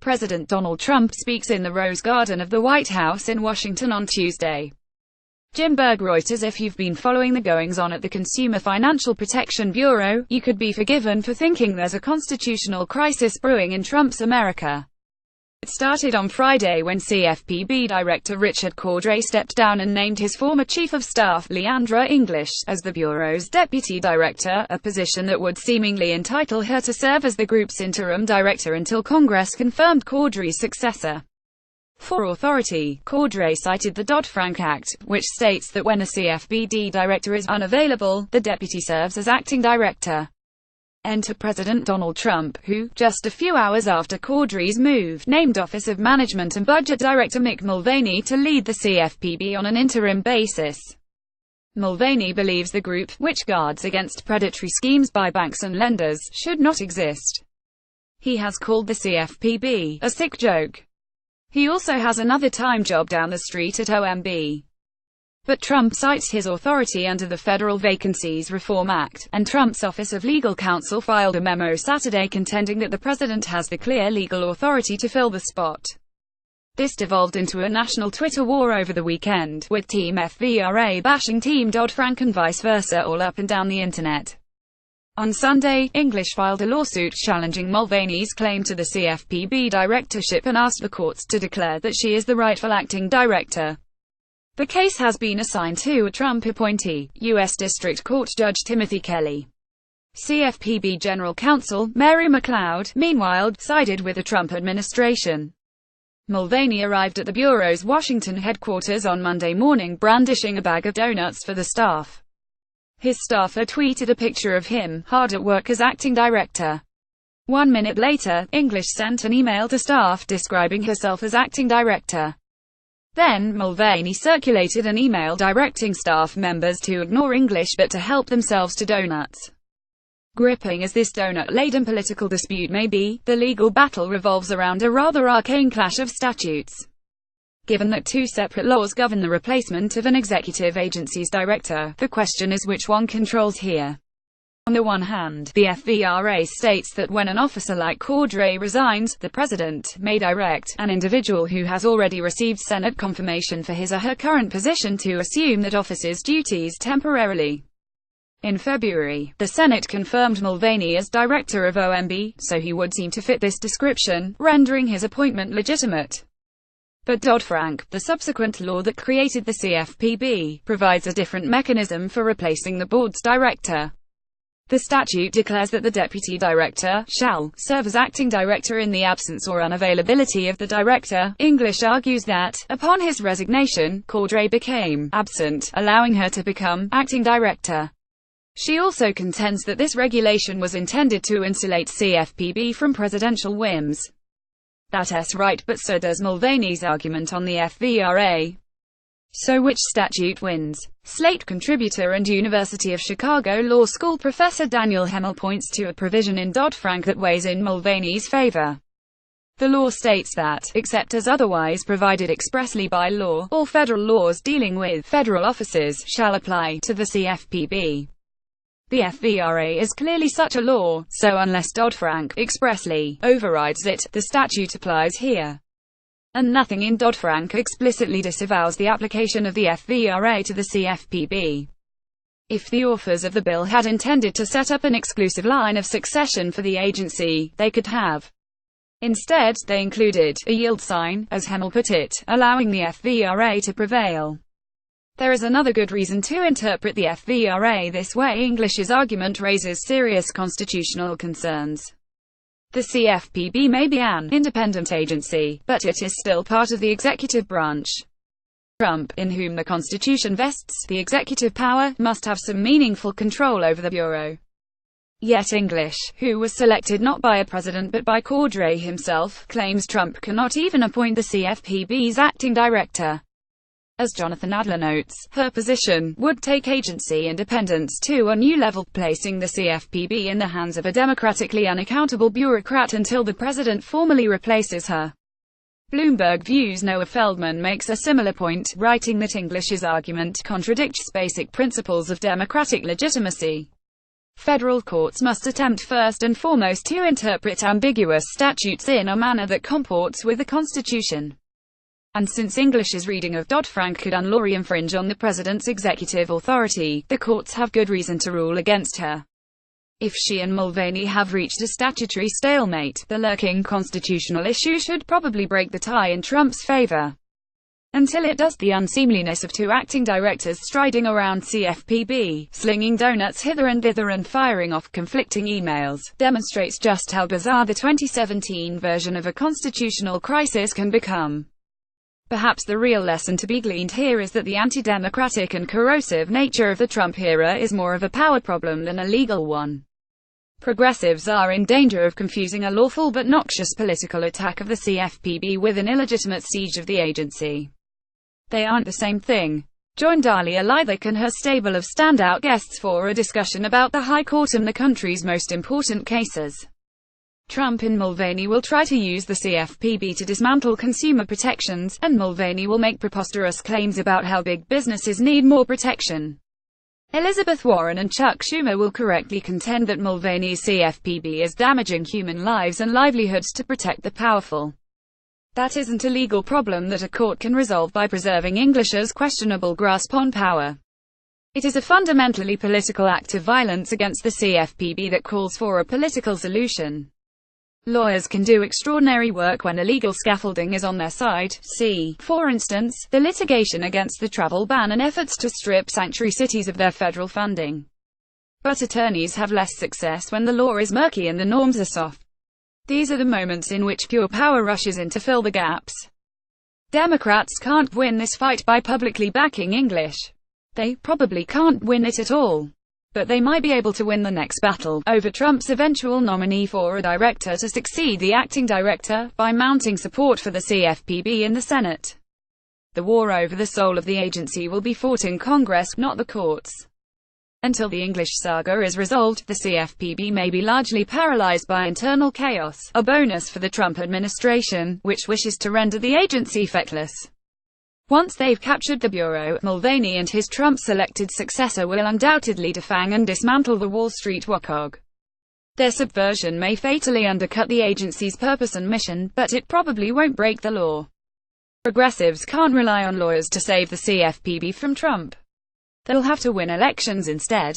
President Donald Trump speaks in the Rose Garden of the White House in Washington on Tuesday. BourgReuters If you've been following the goings-on at the Consumer Financial Protection Bureau, you could be forgiven for thinking there's a constitutional crisis brewing in Trump's America. It started on Friday when CFPB Director Richard Cordray stepped down and named his former Chief of Staff, Leandra English, as the Bureau's Deputy Director, a position that would seemingly entitle her to serve as the group's interim director until Congress confirmed Cordray's successor. For authority, Cordray cited the Dodd-Frank Act, which states that when a CFPB director is unavailable, the deputy serves as acting director. Enter President Donald Trump, who, just a few hours after Cordray's move, named Office of Management and Budget Director Mick Mulvaney to lead the CFPB on an interim basis. Mulvaney believes the group, which guards against predatory schemes by banks and lenders, should not exist. He has called the CFPB a sick joke. He also has another time job down the street at OMB. But Trump cites his authority under the Federal Vacancies Reform Act, and Trump's Office of Legal Counsel filed a memo Saturday contending that the president has the clear legal authority to fill the spot. This devolved into a national Twitter war over the weekend, with Team FVRA bashing Team Dodd-Frank and vice versa all up and down the internet. On Sunday, English filed a lawsuit challenging Mulvaney's claim to the CFPB directorship and asked the courts to declare that she is the rightful acting director. The case has been assigned to a Trump appointee, U.S. District Court Judge Timothy Kelly. CFPB General Counsel, Mary McLeod, meanwhile, sided with the Trump administration. Mulvaney arrived at the Bureau's Washington headquarters on Monday morning brandishing a bag of donuts for the staff. His staffer tweeted a picture of him, hard at work as acting director. 1 minute later, English sent an email to staff describing herself as acting director. Then, Mulvaney circulated an email directing staff members to ignore English but to help themselves to donuts. Gripping as this donut-laden political dispute may be, the legal battle revolves around a rather arcane clash of statutes. Given that two separate laws govern the replacement of an executive agency's director, the question is which one controls here. On the one hand, the FVRA states that when an officer like Cordray resigns, the president may direct an individual who has already received Senate confirmation for his or her current position to assume that office's duties temporarily. In February, the Senate confirmed Mulvaney as director of OMB, so he would seem to fit this description, rendering his appointment legitimate. But Dodd-Frank, the subsequent law that created the CFPB, provides a different mechanism for replacing the board's director. The statute declares that the deputy director shall serve as acting director in the absence or unavailability of the director. English argues that, upon his resignation, Cordray became absent, allowing her to become acting director. She also contends that this regulation was intended to insulate CFPB from presidential whims. That's right, but so does Mulvaney's argument on the FVRA. So which statute wins? Slate contributor and University of Chicago Law School professor Daniel Hemel points to a provision in Dodd-Frank that weighs in Mulvaney's favor. The law states that, except as otherwise provided expressly by law, all federal laws dealing with federal offices shall apply to the CFPB. The FVRA is clearly such a law, so unless Dodd-Frank expressly overrides it, the statute applies here. And nothing in Dodd-Frank explicitly disavows the application of the FVRA to the CFPB. If the authors of the bill had intended to set up an exclusive line of succession for the agency, they could have. Instead, they included a yield sign, as Hemel put it, allowing the FVRA to prevail. There is another good reason to interpret the FVRA this way. English's argument raises serious constitutional concerns. The CFPB may be an independent agency, but it is still part of the executive branch. Trump, in whom the Constitution vests the executive power, must have some meaningful control over the Bureau. Yet English, who was selected not by a president but by Cordray himself, claims Trump cannot even appoint the CFPB's acting director. As Jonathan Adler notes, her position would take agency independence to a new level, placing the CFPB in the hands of a democratically unaccountable bureaucrat until the president formally replaces her. Bloomberg View's Noah Feldman makes a similar point, writing that English's argument contradicts basic principles of democratic legitimacy. Federal courts must attempt first and foremost to interpret ambiguous statutes in a manner that comports with the Constitution. And since English's reading of Dodd-Frank could unlawfully infringe on the president's executive authority, the courts have good reason to rule against her. If she and Mulvaney have reached a statutory stalemate, the lurking constitutional issue should probably break the tie in Trump's favor. Until it does, the unseemliness of two acting directors striding around CFPB, slinging donuts hither and thither and firing off conflicting emails, demonstrates just how bizarre the 2017 version of a constitutional crisis can become. Perhaps the real lesson to be gleaned here is that the anti-democratic and corrosive nature of the Trump era is more of a power problem than a legal one. Progressives are in danger of confusing a lawful but noxious political attack of the CFPB with an illegitimate siege of the agency. They aren't the same thing. Join Dahlia Lythick and her stable of standout guests for a discussion about the High Court and the country's most important cases. Trump and Mulvaney will try to use the CFPB to dismantle consumer protections, and Mulvaney will make preposterous claims about how big businesses need more protection. Elizabeth Warren and Chuck Schumer will correctly contend that Mulvaney's CFPB is damaging human lives and livelihoods to protect the powerful. That isn't a legal problem that a court can resolve by preserving English's questionable grasp on power. It is a fundamentally political act of violence against the CFPB that calls for a political solution. Lawyers can do extraordinary work when illegal scaffolding is on their side. See, for instance, the litigation against the travel ban and efforts to strip sanctuary cities of their federal funding. But attorneys have less success when the law is murky and the norms are soft. These are the moments in which pure power rushes in to fill the gaps. Democrats can't win this fight by publicly backing English. They probably can't win it at all. But they might be able to win the next battle over Trump's eventual nominee for a director to succeed the acting director, by mounting support for the CFPB in the Senate. The war over the soul of the agency will be fought in Congress, not the courts. Until the English saga is resolved, the CFPB may be largely paralyzed by internal chaos, a bonus for the Trump administration, which wishes to render the agency feckless. Once they've captured the Bureau, Mulvaney and his Trump-selected successor will undoubtedly defang and dismantle the Wall Street WACOG. Their subversion may fatally undercut the agency's purpose and mission, but it probably won't break the law. Progressives can't rely on lawyers to save the CFPB from Trump. They'll have to win elections instead.